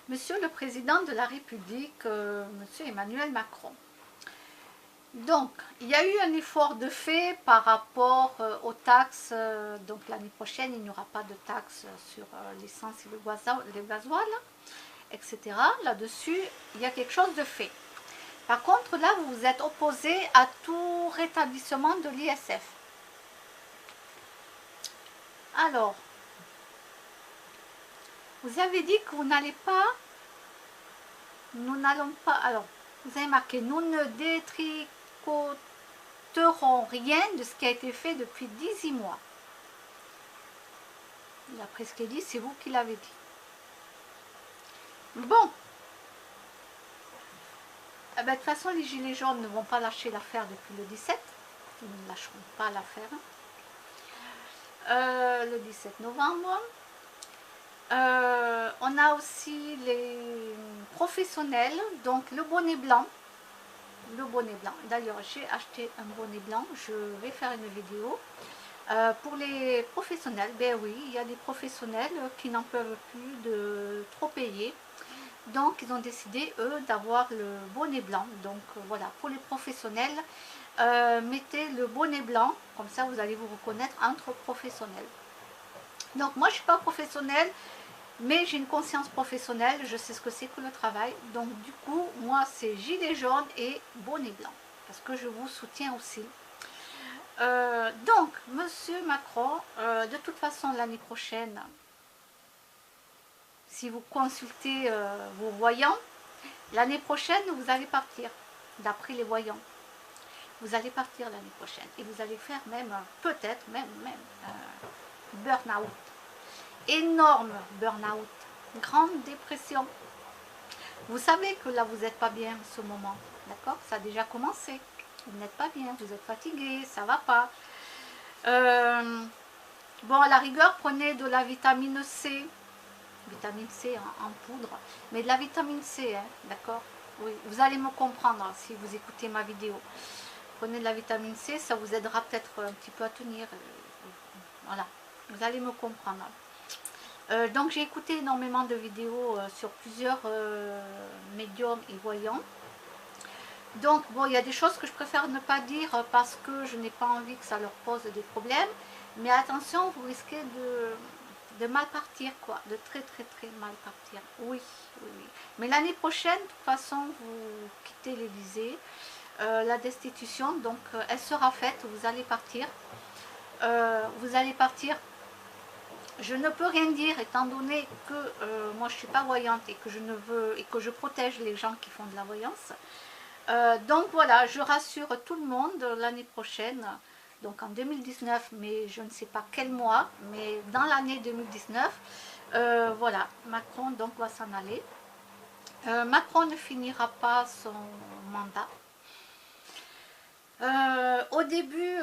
Monsieur le Président de la République, Monsieur Emmanuel Macron. Donc, il y a eu un effort de fait par rapport aux taxes. Donc, l'année prochaine, il n'y aura pas de taxes sur l'essence et le gasoil, etc. Là-dessus, il y a quelque chose de fait. Par contre, là, vous vous êtes opposé à tout rétablissement de l'ISF. Alors, vous avez dit que vous n'allez pas, nous n'allons pas, alors, vous avez marqué, nous ne détricoterons rien de ce qui a été fait depuis 18 mois. D'après ce qui est dit, c'est vous qui l'avez dit. Bon. Eh ben, de toute façon, les Gilets jaunes ne vont pas lâcher l'affaire depuis le 17. Ils ne lâcheront pas l'affaire. Le 17 novembre. On a aussi les professionnels, donc le bonnet blanc. Le bonnet blanc. D'ailleurs, j'ai acheté un bonnet blanc. Je vais faire une vidéo. Pour les professionnels, ben oui, il y a des professionnels qui n'en peuvent plus de trop payer. Donc, ils ont décidé, eux, d'avoir le bonnet blanc. Donc, voilà, pour les professionnels, mettez le bonnet blanc. Comme ça, vous allez vous reconnaître entre professionnels. Donc, moi, je ne suis pas professionnelle, mais j'ai une conscience professionnelle. Je sais ce que c'est que le travail. Donc, du coup, moi, c'est gilet jaune et bonnet blanc. Parce que je vous soutiens aussi. Donc, Monsieur Macron, de toute façon, l'année prochaine, si vous consultez vos voyants, l'année prochaine, vous allez partir, d'après les voyants. Vous allez partir l'année prochaine et vous allez faire même, peut-être même, burn-out. Énorme burn-out, grande dépression. Vous savez que là, vous n'êtes pas bien en ce moment, d'accord? Ça a déjà commencé. Vous n'êtes pas bien, vous êtes fatigué, ça va pas. Bon, à la rigueur, prenez de la vitamine C. Vitamine C en poudre, mais de la vitamine C, hein, d'accord? Oui, vous allez me comprendre si vous écoutez ma vidéo. Prenez de la vitamine C, ça vous aidera peut-être un petit peu à tenir. Voilà, vous allez me comprendre. Donc j'ai écouté énormément de vidéos sur plusieurs médiums et voyants. Donc bon, il y a des choses que je préfère ne pas dire parce que je n'ai pas envie que ça leur pose des problèmes. Mais attention, vous risquez de mal partir, quoi, de très mal partir. Oui, oui, oui. Mais l'année prochaine, de toute façon, vous quittez l'Élysée, la destitution, donc elle sera faite, vous allez partir. Vous allez partir. Je ne peux rien dire étant donné que moi je ne suis pas voyante et que je ne veux et que je protège les gens qui font de la voyance. Donc voilà, je rassure tout le monde l'année prochaine. Donc en 2019, mais je ne sais pas quel mois, mais dans l'année 2019, voilà, Macron donc va s'en aller. Macron ne finira pas son mandat. Au début,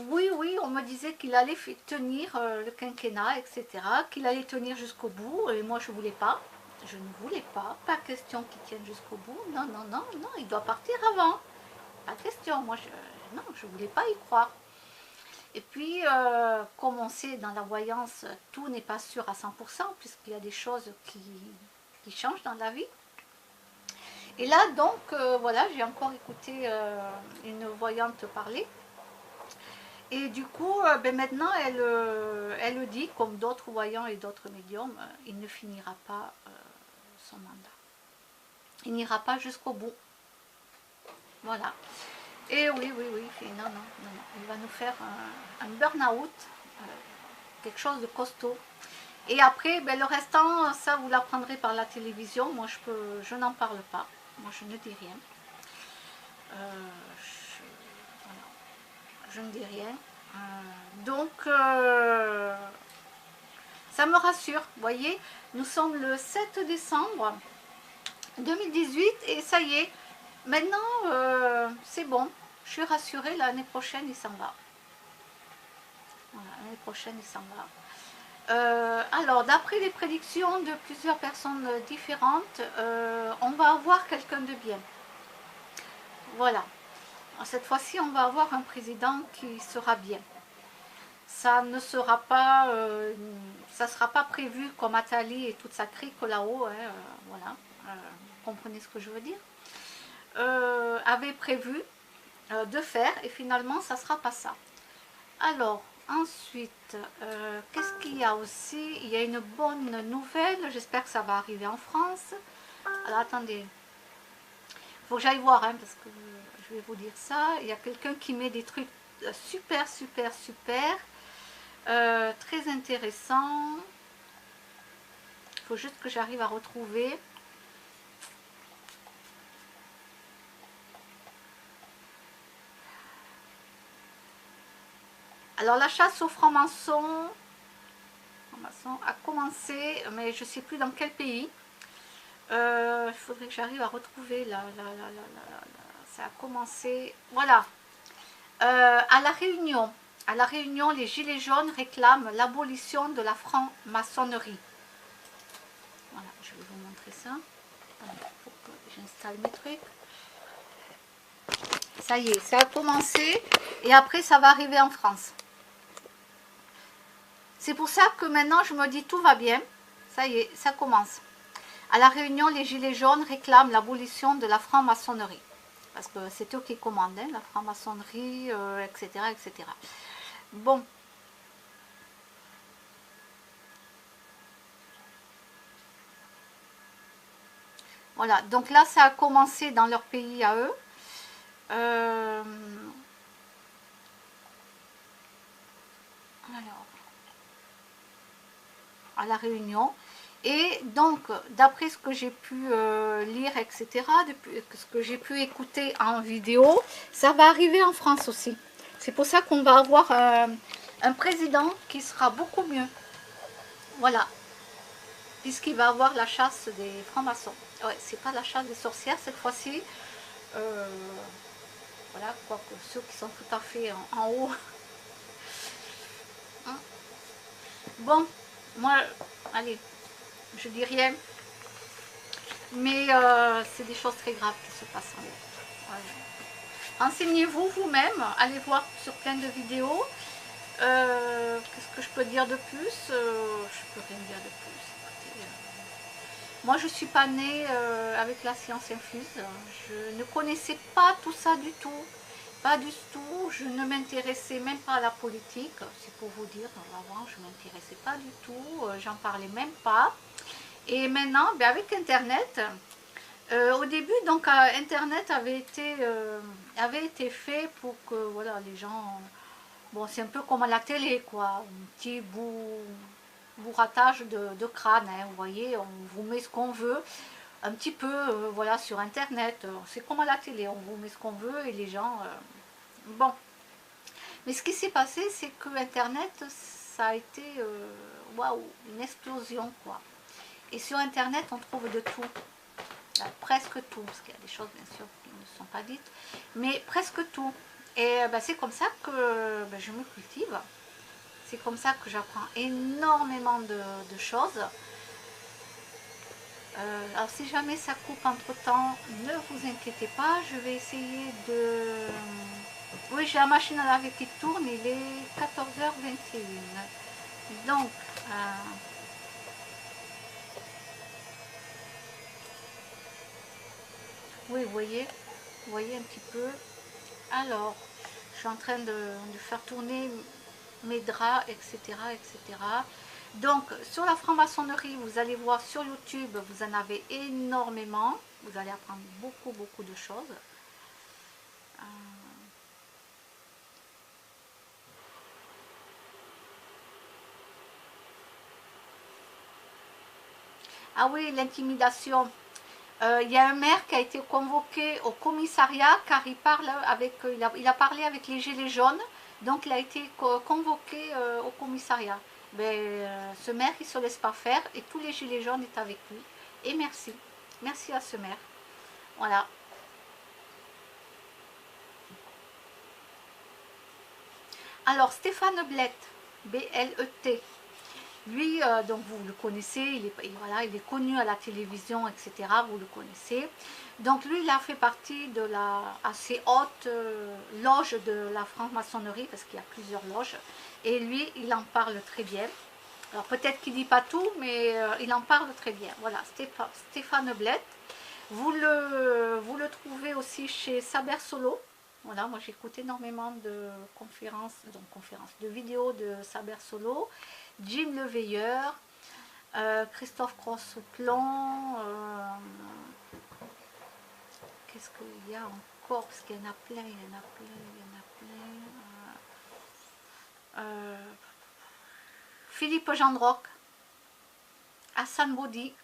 oui, on me disait qu'il allait tenir le quinquennat, etc., qu'il allait tenir jusqu'au bout, et moi je ne voulais pas. Je ne voulais pas question qu'il tienne jusqu'au bout. Non, il doit partir avant. Pas question, moi je ne voulais pas y croire. Et puis, comme on sait, dans la voyance, tout n'est pas sûr à 100%, puisqu'il y a des choses qui changent dans la vie. Et là, donc, voilà, j'ai encore écouté une voyante parler. Et du coup, ben maintenant, elle dit, comme d'autres voyants et d'autres médiums, il ne finira pas son mandat. Il n'ira pas jusqu'au bout. Voilà. Et oui, non, il va nous faire un burn-out, quelque chose de costaud. Et après, ben, le restant, ça vous l'apprendrez par la télévision. Moi, je n'en parle pas. Moi, je ne dis rien. Voilà. Je ne dis rien. Donc, ça me rassure. Vous voyez, nous sommes le 7 décembre 2018 et ça y est. Maintenant, c'est bon. Je suis rassurée. L'année prochaine, il s'en va. Voilà, l'année prochaine, il s'en va. Alors, d'après les prédictions de plusieurs personnes différentes, on va avoir quelqu'un de bien. Voilà. Cette fois-ci, on va avoir un président qui sera bien. ça ne sera pas, ça sera pas prévu comme Atali et toute sa crique là-haut, hein, voilà, vous comprenez ce que je veux dire, avait prévu de faire, et finalement ça sera pas ça. Alors ensuite, qu'est-ce qu'il y a aussi? Il y a une bonne nouvelle, j'espère que ça va arriver en France. Alors attendez, il faut que j'aille voir, hein, parce que je vais vous dire ça. Il y a quelqu'un qui met des trucs super, super, super, très intéressant. Il faut juste que j'arrive à retrouver. Alors la chasse aux francs-maçons a commencé, mais je ne sais plus dans quel pays. Il faudrait que j'arrive à retrouver ça a commencé, voilà, à La Réunion. À La Réunion, les Gilets jaunes réclament l'abolition de la franc-maçonnerie. Voilà, je vais vous montrer ça. Il faut que j'installe mes trucs. Ça y est, ça a commencé et après ça va arriver en France. C'est pour ça que maintenant je me dis tout va bien. Ça y est, ça commence. À La Réunion, les Gilets jaunes réclament l'abolition de la franc-maçonnerie. Parce que c'est eux qui commandent, hein, la franc-maçonnerie, etc., etc. Bon. Voilà, donc là, ça a commencé dans leur pays à eux. Alors, à La Réunion. Et donc, d'après ce que j'ai pu lire, etc., ce que j'ai pu écouter en vidéo, ça va arriver en France aussi. C'est pour ça qu'on va avoir un président qui sera beaucoup mieux. Voilà. Puisqu'il va avoir la chasse des francs-maçons. Ouais, c'est pas la chasse des sorcières cette fois-ci. Voilà, quoique ceux qui sont tout à fait en haut. Hein. Bon, moi, allez, je dis rien. Mais c'est des choses très graves qui se passent en haut. Voilà. Renseignez-vous vous-même, allez voir sur plein de vidéos. Qu'est-ce que je peux dire de plus? Je peux rien dire de plus. Écoutez, moi, je ne suis pas née avec la science infuse. Je ne connaissais pas tout ça du tout. Pas du tout. Je ne m'intéressais même pas à la politique. C'est pour vous dire, avant, je ne m'intéressais pas du tout. J'en parlais même pas. Et maintenant, ben, avec Internet, au début, donc, Internet avait été fait pour que voilà, les gens... Bon, c'est un peu comme à la télé, quoi. Un petit bourratage de crâne, hein, vous voyez, on vous met ce qu'on veut, un petit peu, voilà, sur Internet. C'est comme à la télé, on vous met ce qu'on veut et les gens... bon. Mais ce qui s'est passé, c'est que Internet, ça a été, waouh, une explosion, quoi. Et sur Internet, on trouve de tout. Presque tout, parce qu'il y a des choses, bien sûr, qui ne sont pas dites, mais presque tout. Et ben, c'est comme ça que ben, je me cultive. C'est comme ça que j'apprends énormément de choses. Alors si jamais ça coupe entre temps, ne vous inquiétez pas, je vais essayer de... Oui, j'ai la machine à laver qui tourne, il est 14h21. Donc, oui, vous voyez un petit peu. Alors, je suis en train de faire tourner mes draps, etc., etc. Donc, sur la franc-maçonnerie, vous allez voir sur YouTube, vous en avez énormément. Vous allez apprendre beaucoup, beaucoup de choses. Ah oui, l'intimidation. Il y a un maire qui a été convoqué au commissariat car il a parlé avec les gilets jaunes. Donc, il a été convoqué au commissariat. Ben, ce maire, il ne se laisse pas faire et tous les gilets jaunes étaient avec lui. Et merci. Merci à ce maire. Voilà. Alors, Stéphane Blett, B-L-E-T, Lui, donc vous le connaissez, voilà, il est connu à la télévision, etc. Vous le connaissez. Donc lui, il a fait partie de la assez haute loge de la franc-maçonnerie, parce qu'il y a plusieurs loges. Et lui, il en parle très bien. Alors peut-être qu'il ne dit pas tout, mais il en parle très bien. Voilà, Stéphane Blett. Vous le trouvez aussi chez Saber Solo. Voilà, moi j'écoute énormément de de vidéos de Saber Solo. Jim Le Veilleur, Christophe Cross-Plan, qu'est-ce qu'il y a encore? Parce qu'il y en a plein, il y en a plein, il y en a plein. Philippe Gendroc, Hassan Boudi.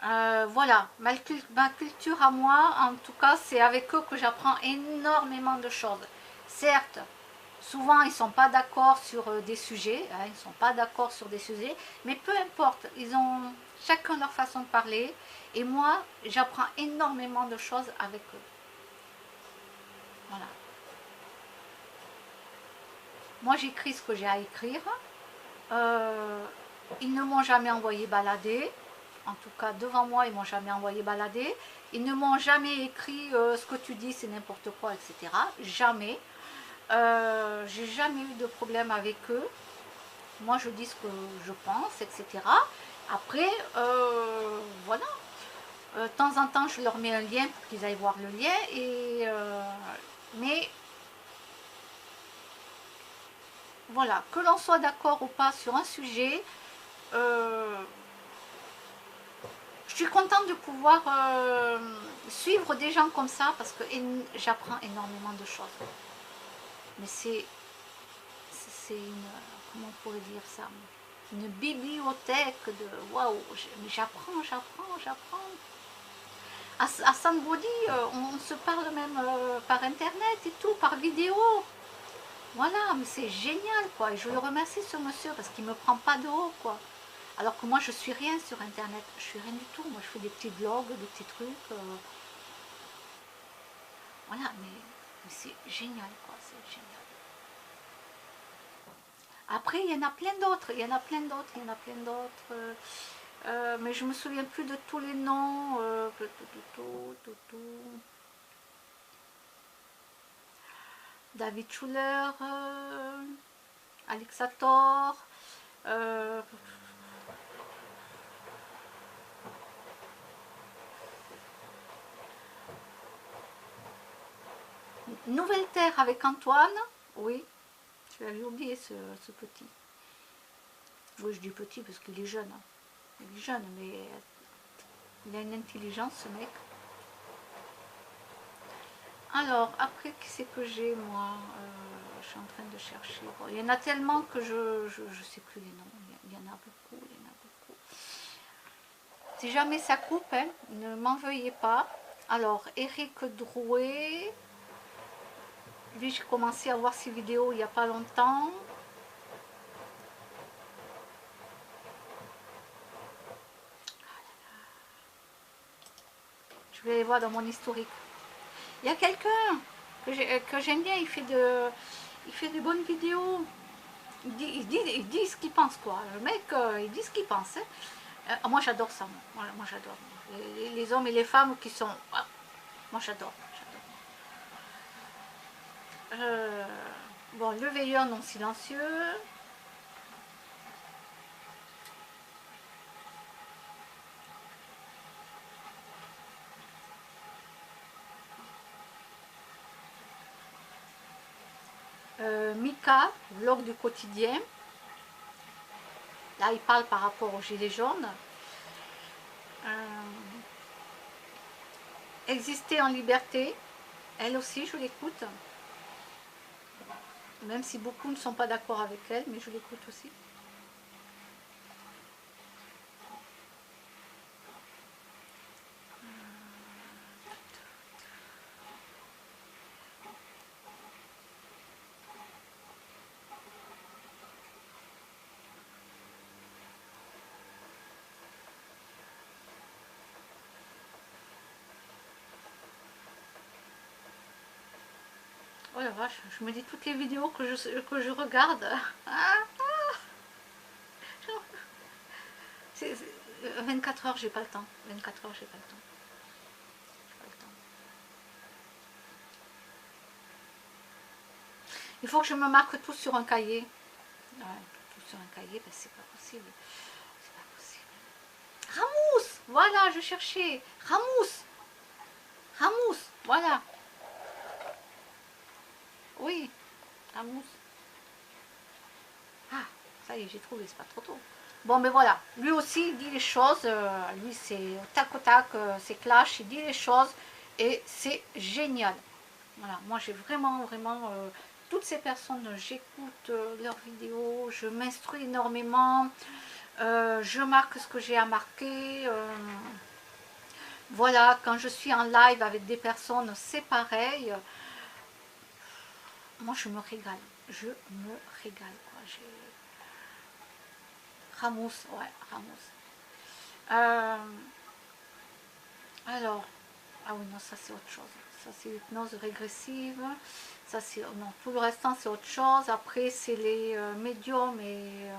Voilà, ma culture à moi, en tout cas, c'est avec eux que j'apprends énormément de choses. Certes, souvent ils ne sont pas d'accord sur des sujets, hein, ils ne sont pas d'accord sur des sujets, mais peu importe, ils ont chacun leur façon de parler, et moi, j'apprends énormément de choses avec eux. Voilà. Moi, j'écris ce que j'ai à écrire. Ils ne m'ont jamais envoyé balader. En tout cas, devant moi, ils ne m'ont jamais envoyé balader. Ils ne m'ont jamais écrit ce que tu dis, c'est n'importe quoi, etc. Jamais. J'ai jamais eu de problème avec eux. Moi, je dis ce que je pense, etc. Après, voilà. De temps en temps, je leur mets un lien pour qu'ils aillent voir le lien. Mais voilà, que l'on soit d'accord ou pas sur un sujet, je suis contente de pouvoir suivre des gens comme ça parce que j'apprends énormément de choses. Mais c'est une, comment on pourrait dire ça, une bibliothèque de waouh, j'apprends. À Sandbody, on se parle même par internet et tout, par vidéo. Voilà, mais c'est génial quoi. Et je le remercie ce monsieur parce qu'il ne me prend pas de haut quoi. Alors que moi je suis rien sur internet, je suis rien du tout. Moi je fais des petits blogs, des petits trucs. Voilà, mais c'est génial quoi, c'est génial. Après il y en a plein d'autres, mais je me souviens plus de tous les noms. David Schuller, Alexator, Nouvelle Terre avec Antoine, oui, tu avais oublié ce petit. Oui, je dis petit parce qu'il est jeune. Il est jeune, mais il a une intelligence, ce mec. Alors, après, qui c'est que j'ai, moi je suis en train de chercher. Bon, il y en a tellement que je sais plus les noms. Il y en a beaucoup, il y en a beaucoup. Si jamais ça coupe, hein, ne m'en veuillez pas. Alors, Eric Drouet. Lui, j'ai commencé à voir ses vidéos il n'y a pas longtemps. Je vais aller voir dans mon historique. Il y a quelqu'un que j'aime bien, il fait de bonnes vidéos. Il dit ce qu'il pense, quoi. Le mec, il dit ce qu'il pense. Hein. Moi, j'adore ça. Moi j'adore. Les hommes et les femmes qui sont... moi, j'adore. Bon, le veilleur non silencieux. Mika, vlog du quotidien. Là, il parle par rapport aux gilets jaunes. Exister en liberté. Elle aussi, je l'écoute. Même si beaucoup ne sont pas d'accord avec elle, mais je l'écoute aussi. Oh la vache, je me dis toutes les vidéos que je regarde. 24 heures, j'ai pas le temps. 24 heures, j'ai pas le temps. J'ai pas le temps. Il faut que je me marque tout sur un cahier. Ouais, tout sur un cahier, ben c'est pas possible. C'est pas possible. Ramous, voilà, je cherchais. Ramous. Ramous, voilà. Oui, Ramous. Ah, ça y est, j'ai trouvé, c'est pas trop tôt. Bon, mais voilà, lui aussi, il dit les choses, lui, c'est au tac au tac, c'est clash, il dit les choses, et c'est génial. Voilà, moi, j'ai vraiment, vraiment, toutes ces personnes, j'écoute leurs vidéos, je m'instruis énormément, je marque ce que j'ai à marquer, voilà, quand je suis en live avec des personnes, c'est pareil. Moi, je me régale, quoi. Ramous, ouais, Ramous. Alors, ah oui, non, ça c'est autre chose. Ça c'est l'hypnose régressive. Ça c'est, non, tout le restant c'est autre chose. Après, c'est les médiums et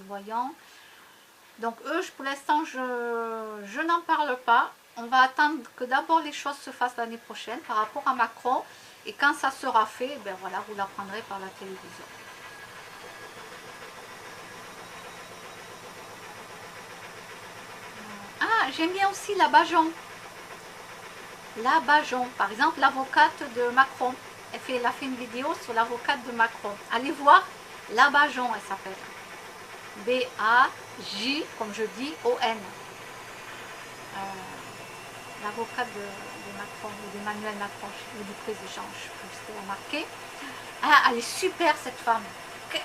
voyants. Donc eux, pour l'instant, je n'en parle pas. On va attendre que d'abord les choses se fassent l'année prochaine par rapport à Macron. Et quand ça sera fait, ben voilà, vous l'apprendrez par la télévision. Ah, j'aime bien aussi la Bajon. La Bajon, par exemple, l'avocate de Macron. Elle a fait une vidéo sur l'avocate de Macron. Allez voir, la Bajon, elle s'appelle. B-A-J, comme je dis, O-N. L'avocate de Macron, ou d'Emmanuel Macron, ou du président, je sais plus ce qu'elle a marqué. Ah, elle est super, cette femme.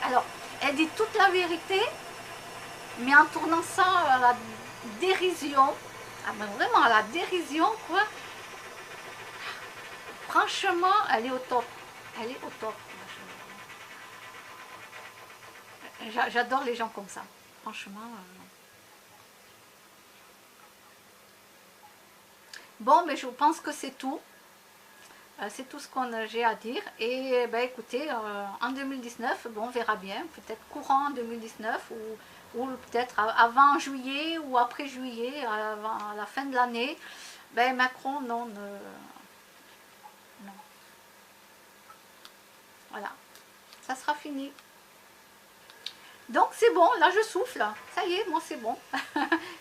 Alors, elle dit toute la vérité, mais en tournant ça à la dérision. Ah, mais vraiment à la dérision, quoi. Franchement, elle est au top. Elle est au top. J'adore les gens comme ça. Franchement. Bon, mais je pense que c'est tout. C'est tout ce qu'on j'ai à dire. Et ben, écoutez, en 2019, bon, on verra bien. Peut-être courant en 2019 ou peut-être avant juillet ou après juillet, à la fin de l'année. Ben, Macron, non, non. Voilà. Ça sera fini. Donc c'est bon, là je souffle. Ça y est, moi c'est bon.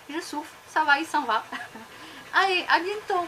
Je souffle, ça va, il s'en va. Allez, à bientôt.